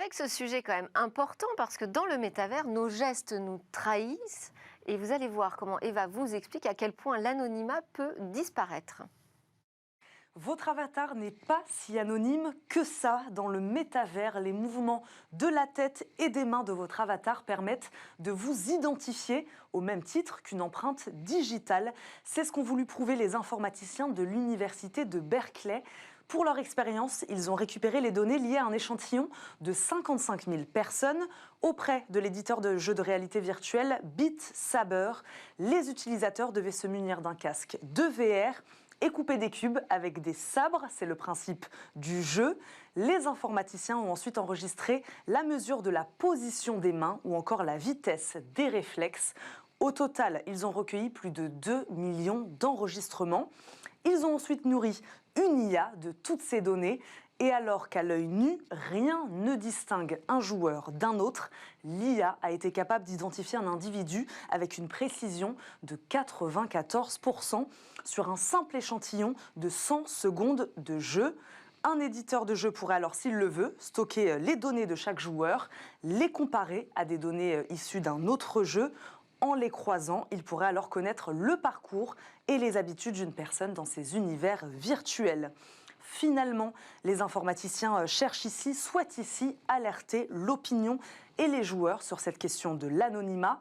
avec ce sujet quand même important, parce que dans le métavers, nos gestes nous trahissent. Et vous allez voir comment Eva vous explique à quel point l'anonymat peut disparaître. Votre avatar n'est pas si anonyme que ça. Dans le métavers, les mouvements de la tête et des mains de votre avatar permettent de vous identifier au même titre qu'une empreinte digitale. C'est ce qu'ont voulu prouver les informaticiens de l'université de Berkeley. Pour leur expérience, ils ont récupéré les données liées à un échantillon de 55 000 personnes auprès de l'éditeur de jeux de réalité virtuelle Beat Saber. Les utilisateurs devaient se munir d'un casque de VR et couper des cubes avec des sabres, c'est le principe du jeu. Les informaticiens ont ensuite enregistré la mesure de la position des mains ou encore la vitesse des réflexes. Au total, ils ont recueilli plus de 2 millions d'enregistrements. Ils ont ensuite nourri une IA de toutes ces données. Et alors qu'à l'œil nu, rien ne distingue un joueur d'un autre, l'IA a été capable d'identifier un individu avec une précision de 94% sur un simple échantillon de 100 secondes de jeu. Un éditeur de jeu pourrait alors, s'il le veut, stocker les données de chaque joueur, les comparer à des données issues d'un autre jeu. En les croisant, il pourrait alors connaître le parcours et les habitudes d'une personne dans ces univers virtuels. Finalement, les informaticiens souhaitent ici alerter l'opinion et les joueurs sur cette question de l'anonymat.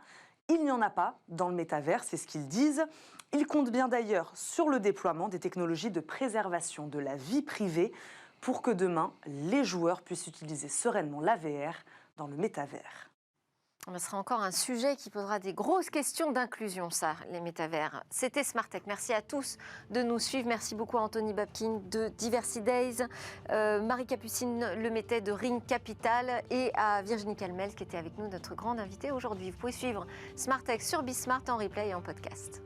Il n'y en a pas dans le métavers, c'est ce qu'ils disent. Ils comptent bien d'ailleurs sur le déploiement des technologies de préservation de la vie privée pour que demain, les joueurs puissent utiliser sereinement la VR dans le métavers. Ce sera encore un sujet qui posera des grosses questions d'inclusion, ça, les métavers. C'était Smart Tech. Merci à tous de nous suivre. Merci beaucoup à Anthony Babkin de Diversity Days, Marie Capucine Lemaitet de Ring Capital et à Virginie Calmel qui était avec nous, notre grande invitée aujourd'hui. Vous pouvez suivre Smart Tech sur Bismart en replay et en podcast.